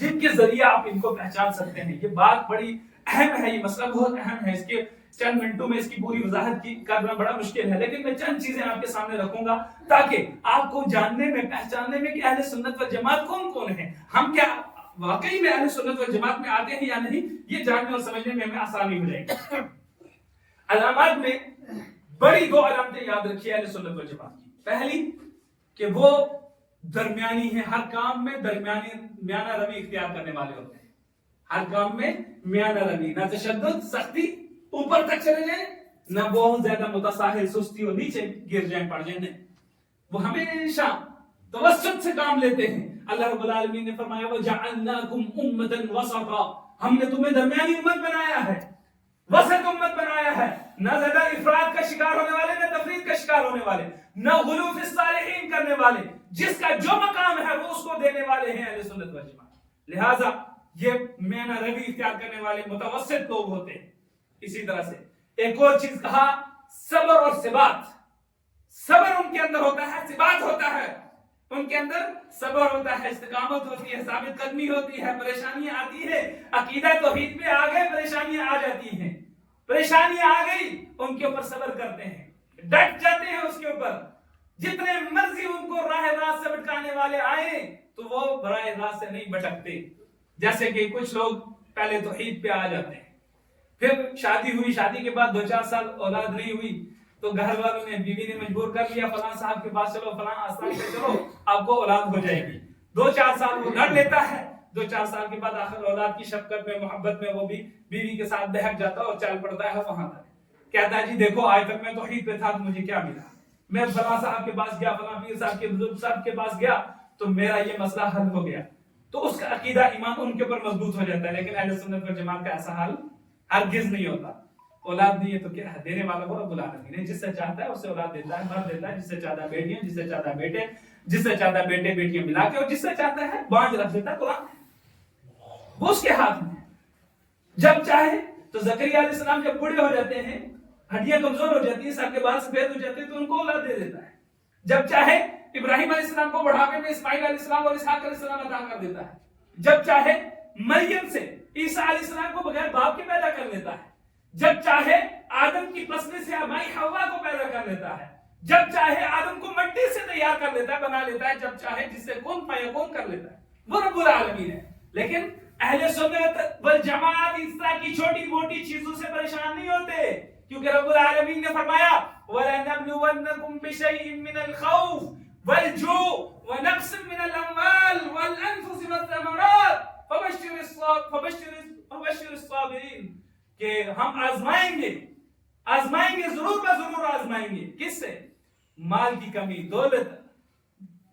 جن کے ذریعے آپ ان کو پہچان سکتے ہیں. یہ بات بڑی اہم ہے، یہ مسئلہ بہت اہم ہے. اس کے چند منٹوں میں اس کی پوری وضاحت کرنا بڑا مشکل ہے، لیکن میں چند چیزیں آپ کے سامنے رکھوں گا تاکہ آپ کو جاننے میں، پہچاننے میں کہ اہل سنت والجماعت کون کون ہیں، ہم کیا واقعی میں اہل سنت والجماعت میں آتے ہیں یا نہیں، یہ جاننے اور سمجھنے میں ہمیں آسانی ہو جائے گی. علامات میں بڑی دو علامتیں یاد رکھیے اہل سنت والجماعت کی. پہلی کہ وہ درمیانی ہیں، ہر کام میں میانہ روی اختیار کرنے والے ہوتے ہیں. ہر کام میں میانہ روی، نہ تشدد سختی اوپر تک چلے جائیں، نہ بہت زیادہ متساہل سستی اور نیچے گر جائیں پڑ جائیں. وہ ہمیشہ توسط سے کام لیتے ہیں. اللہ رب العالمین نے فرمایا وَجَعَلْنَاكُمْ أُمَّةً وَسَطًا، ہم نے تمہیں درمیانی امت بنایا ہے، وسط امت بنایا ہے. نہ زیادہ افراد کا شکار ہونے والے، نہ تفرید کا شکار ہونے والے، نہ غلو فی الصالحین کرنے والے. جس کا جو مقام ہے وہ اس کو دینے والے ہیں اہل سنت والجماعت. لہذا یہ میانہ روی اختیار کرنے والے متوسط لوگ ہوتے ہیں. اسی طرح سے ایک اور چیز کہا، صبر اور ثبات. صبر ان کے اندر ہوتا ہے، ثبات ہوتا ہے. ان کے اندر صبر ہوتا ہے، استقامت ہوتی ہے، ثابت قدمی ہوتی ہے. پریشانیاں آتی ہے، عقیدہ توحید پہ آ گئے، پریشانیاں آ جاتی ہیں. پریشانیاں آ گئی، ان کے اوپر صبر کرتے ہیں، ڈٹ جاتے ہیں اس کے اوپر. جتنے مرضی ان کو راہ راست سے بھٹکانے والے آئے تو وہ براہ راست سے نہیں بھٹکتے. جیسے کہ کچھ لوگ پہلے توحید پہ آ جاتے ہیں، پھر شادی ہوئی، شادی کے بعد 2-4 سال اولاد نہیں ہوئی تو گھر والوں نے، بیوی نے مجبور کر لیا فلاں صاحب کے پاس چلو، فلاں آستان پہ چلو، آپ کو اولاد ہو جائے گی. 2-4 سال وہ لڑ لیتا ہے، 2-4 سال کے بعد آخر اولاد کی شفقت میں، محبت میں وہ بھی بیوی کے ساتھ بہک جاتا اور چل پڑتا ہے وہاں تک. کہتا ہے جی دیکھو آج تک میں توحید پہ تھا تو مجھے کیا ملا، میں فلاں صاحب کے پاس گیا، فلاں پیر صاحب کے، بزرگ صاحب کے پاس گیا تو میرا یہ مسئلہ حل ہو گیا. تو اس کا عقیدہ ایمان ان کے اوپر مضبوط ہو جاتا ہے. لیکن اہل سنت والجماعت کا ایسا حال ہرگز نہیں ہوتا. اولاد نہیں ہے تو کیا ہے، دینے والا وہ رب العالمین ہے. جس سے چاہتا ہے اس سے اولاد دیتا ہے، مرد دیتا ہے. جس سے چاہتا ہے بیٹیاں، جس سے چاہتا ہے بیٹے، جس سے چاہتا ہے بیٹے بیٹیاں ملا کے، اور جس سے چاہتا ہے بانج رکھ دیتا ہے. قرآن وہ اس کے ہاتھ میں. جب چاہے تو زکریا علیہ السلام جب بوڑھے ہو جاتے ہیں، ہڈیاں کمزور ہو جاتی ہیں، سر کے بال سفید ہو جاتے ہیں تو ان کو اولاد دے دیتا ہے. جب چاہے ابراہیم علیہ السلام کو بڑھاپے میں اسماعیل علیہ السلام اور اسحاق علیہ السلام عطا کر دیتا ہے. جب چاہے مریم سے عیسیٰ علیہ السلام کو بغیر باپ کے پیدا کر لیتا ہے. جب چاہے آدم کی پسلی سے مائی حوا کو پیدا کر لیتا ہے. جب چاہے آدم کو مٹی سے تیار کر لیتا ہے، بنا لیتا ہے. جب چاہے جس سے کن فیکون کر لیتا ہے. وہ رب العالمین ہے. لیکن اہل سنت والجماعت اس طرح کی چھوٹی موٹی چیزوں سے پریشان نہیں ہوتے، کیونکہ رب العالمین نے فرمایا وَلَنَبْلُوَنَّكُمْ بِشَيْءٍ مِّنَ الْخَوْفِ وَالْجُوعِ وَنَقْصٍ مِّنَ الْأَمْوَالِ وَالْأَنفُسِ وَالثَّمَرَاتِ فَبَشِّرِ الصَّابِرِينَ، کہ ہم آزمائیں گے ضرور ضرور آزمائیں گے. کس سے؟ مال کی کمی، دولت،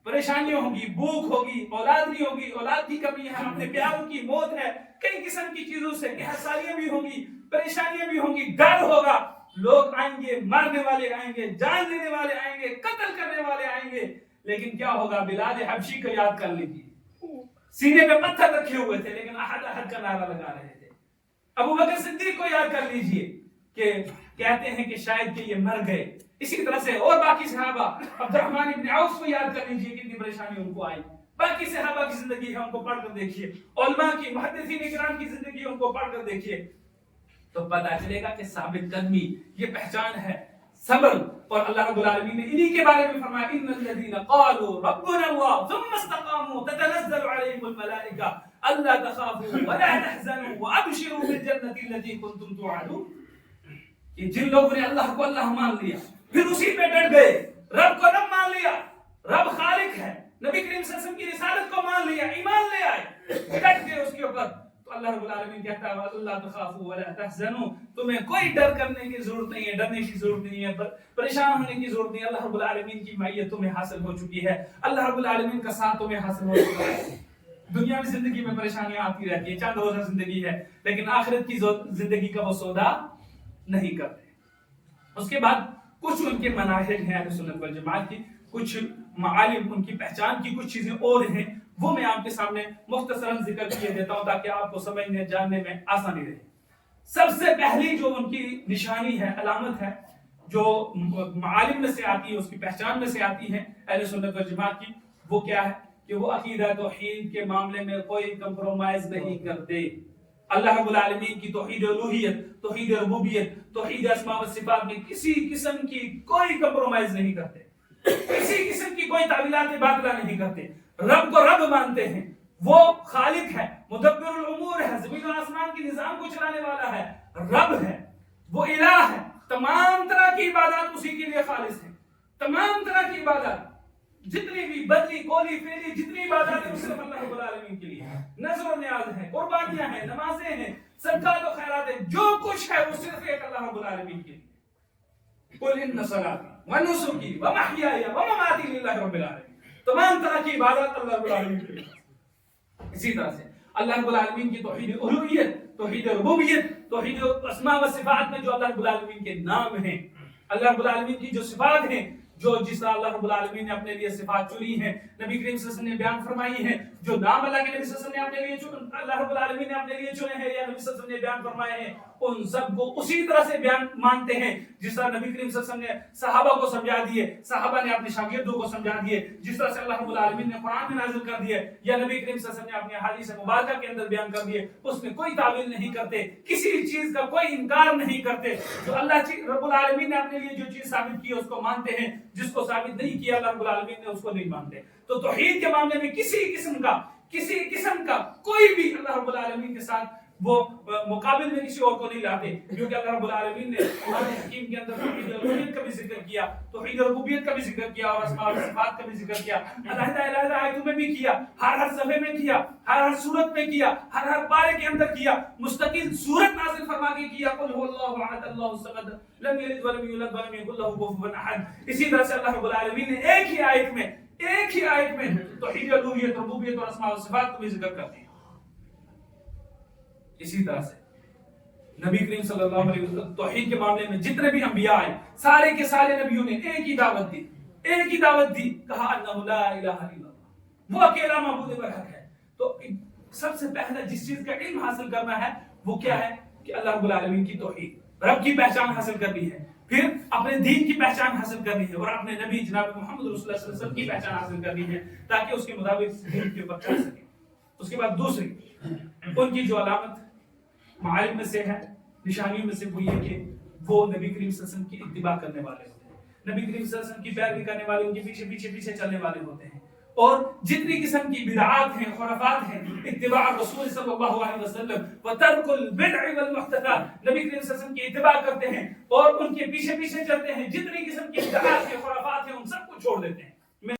پریشانیاں ہوگی، بھوک ہوگی، اولاد نہیں ہوگی، اولاد کی کمی ہے، اپنے پیاروں کی موت ہے، کئی قسم کی چیزوں سے انحصاریاں بھی ہوں گی، پریشانیاں بھی ہوں گی، ڈر ہوگا. لوگ آئیں گے، مارنے والے آئیں گے، جان لینے والے آئیں گے، قتل کرنے والے آئیں گے. لیکن کیا ہوگا؟ بلال حبشی کو یاد کر لیجیے، سینے پہ پتھر رکھے ہوئے تھے لیکن احد احد کا نعرہ لگا رہے تھے. ابو بکر صدیق کو یاد کر لیجیے کہ کہتے ہیں کہ شاید کہ یہ مر گئے. اسی طرح سے اور باقی صحابہ، عبد الرحمن ابن عوف کو یاد کر لیجیے کتنی پریشانی ان کو آئی. باقی صحابہ کی زندگی ہے، ان کو پڑھ کر دیکھیے. علماء کی، محدثین کرام کی زندگی ان کو پڑھ کر دیکھیے تو پتہ چلے گا کہ ثابت قدمی یہ پہچان ہے، صبر. اور اللہ رب العالمین نے انہی کے بارے میں فرمایا ان الذين قالوا ربنا الله ثم استقاموا تتنزل عليهم الملائكه الا تخافوا ولا تحزنوا وابشروا بالجنه التي كنتم توعدون. کہ جن لوگوں نے اللہ کو اللہ مان لیا، پھر اسی پہ ڈٹ گئے، رب کو نہ مان لیا، رب خالق ہے، نبی کریم صلی اللہ علیہ وسلم کی رسالت کو مان لیا، ایمان لے آئے، ڈٹ گئے اس کے اوپر، تو اللہ رب العالمین کہتا ہے اللہ تخافوا ولا تحزنوا، تمہیں کوئی ڈر کرنے کی ضرورت نہیں ہے، ڈرنے کی ضرورت نہیں ہے، پریشان ہونے کی ضرورت نہیں ہے. اللہ رب العالمین کی معیت تمہیں حاصل ہو چکی ہے، اللہ رب العالمین کا ساتھ تمہیں حاصل ہو چکا ہے. دنیا میں زندگی میں پریشانیاں آتی رہتی ہیں، چند روزہ زندگی ہے، لیکن آخرت کی زندگی کا وہ سودا نہیں کرتے. اس کے بعد کچھ ان کے مناہج ہیں اہل سنت والجماعت کی، کچھ معالم، ان کی پہچان کی کچھ چیزیں اور ہیں، وہ میں آپ کے سامنے مختصراً ذکر کیے دیتا ہوں تاکہ آپ کو سمجھنے جاننے میں آسانی رہے. سب سے پہلی جو ان کی نشانی ہے، علامت ہے، جو معالم میں سے آتی ہے، اس کی پہچان میں سے آتی ہے اہل سنت والجماعت کی، وہ کیا ہے کہ وہ عقیدہ توحید کے معاملے میں کوئی کمپرومائز نہیں کرتے. اللہ رب العالمین کی توحید الوہیت، توحید ربوبیت، توحید اسماء و صفات میں کسی قسم کی کوئی کمپرومائز نہیں کرتے، کسی قسم کی کوئی تعویلات باطلہ نہیں کرتے. رب کو رب مانتے ہیں، وہ خالق ہے، مدبر الامور ہے، زمین و آسمان کے نظام کو چلانے والا ہے، رب ہے، وہ الہ ہے. تمام طرح کی عبادات اسی کے لیے خالص ہیں. تمام طرح کی عبادات، جتنی بھی بدلی کولی فیلی جتنی عبادات ہیں صرف اللہ رب العالمین کے لیے. نذر و نیاز ہے، قربانیاں ہیں، نمازیں ہیں، صدقات و خیرات ہیں، جو کچھ ہے وہ صرف ایک اللہ رب العالمین کے لیے. قل ان صلاتی ونسکی ومحیای ومماتی للہ رب العالمین. تمام طرح کی عبادات اللہ رب العالمین کے لیے. اسی طرح سے اللہ رب العالمین کی توحید الوہیت، توحید ربوبیت، توحید اسماء و صفات میں جو اللہ رب العالمین کے نام ہیں، اللہ رب العالمین کی جو صفات ہیں، جو جس طرح اللہ رب العالمین نے اپنے لیے صفات چنی ہیں، نبی کریم صلی اللہ علیہ وسلم نے بیان فرمائی ہیں، جو نام اللہ کے نبی صلی اللہ علیہ وسلم نے اپنے لیے اللہ رب العالمین نے اپنے لیے چنے ہیں یا نبی صلی اللہ علیہ وسلم نے بیان فرمائے ہیں، ان سب کو اسی طرح سے بیان مانتے ہیں جس طرح نبی کریم صلی اللہ علیہ وسلم نے صحابہ کو سمجھا دیے، صحابہ نے اپنے شاگردوں کو سمجھا دیے، جس طرح سے اللہ رب العالمین نے قرآن میں نازل کر دیے یا نبی کریم صلی اللہ علیہ وسلم نے اپنے حدیث مبارکہ کے اندر بیان کر دیے. اس میں کوئی تعویل نہیں کرتے، کسی چیز کا کوئی انکار نہیں کرتے. جو اللہ رب العالمین نے اپنے لیے جو چیز ثابت کی ہے اس کو مانتے ہیں، جس کو ثابت نہیں کیا اللہ رب العالمین نے اس کو نہیں مانتے. تو توحید کے معاملے میں کسی قسم کا کوئی بھی اللہ رب العالمین کے ساتھ وہ مقابل میں کسی اور کو نہیں لاتے، کیونکہ اللہ رب العالمین نے قرآن حکیم کے اندر توحید الوہیت کا بھی ذکر کیا، توحید ربوبیت کا بھی ذکر کیا اور اسماء و صفات کا بھی ذکر کیا. علیحدہ آیتوں میں بھی کیا، ہر صفحے میں کیا، ہر صورت میں کیا، ہر پارے کے اندر کیا، مستقل سورت نازل فرما کے کیا. قل هو اللہ احد اللہ الصمد لم یلد ولم یولد ولم یکن له کفوا احد. اسی طرح سے اللہ رب العالمین نے ایک ہی آیت میں توحید الوہیت، ربوبیت اور اسماء و صفات کو بھی ذکر کر دیا. اسی طرح سے نبی کریم صلی اللہ علیہ وسلم توحید کے معاملے میں جتنے بھی انبیاء آئے، سارے کے سارے نبیوں نے ایک ہی دعوت دی، کہا انہ لا الہ الا اللہ، وہ اکیلا معبود برحق ہے. تو سب سے پہلا جس چیز کا علم حاصل کرنا ہے وہ کیا ہے کہ اللہ رب العالمین کی توحید، رب کی پہچان حاصل کرنی ہے، پھر اپنے دین کی پہچان حاصل کرنی ہے اور اپنے نبی جناب محمد رسول اللہ صلی اللہ علیہ وسلم کی پہچان حاصل کرنی ہے تاکہ اس کے مطابق دین کے اوپر چل سکے. اس کے بعد دوسری ان کی جو علامت معالم میں سے ہے، نشانیوں میں سے وہ یہ کہ وہ نبی کریم صلی اللہ علیہ وسلم کی اتباع کرنے والے ہوتے ہیں، نبی کریم صلی اللہ علیہ وسلم کی پیروی کرنے والے، ان کے پیچھے چلنے والے ہوتے ہیں. اور جتنی قسم کی بدعات ہیں، خرافات ہیں، اتباع رسول صلی اللہ علیہ وسلم وترک البدع والمحدثات، نبی کریم صلی اللہ علیہ وسلم کی اتباع کرتے ہیں اور ان کے پیچھے چلتے ہیں. جتنی قسم کی بدعات ہیں، خرافات ہیں، ان سب کو چھوڑ دیتے ہیں.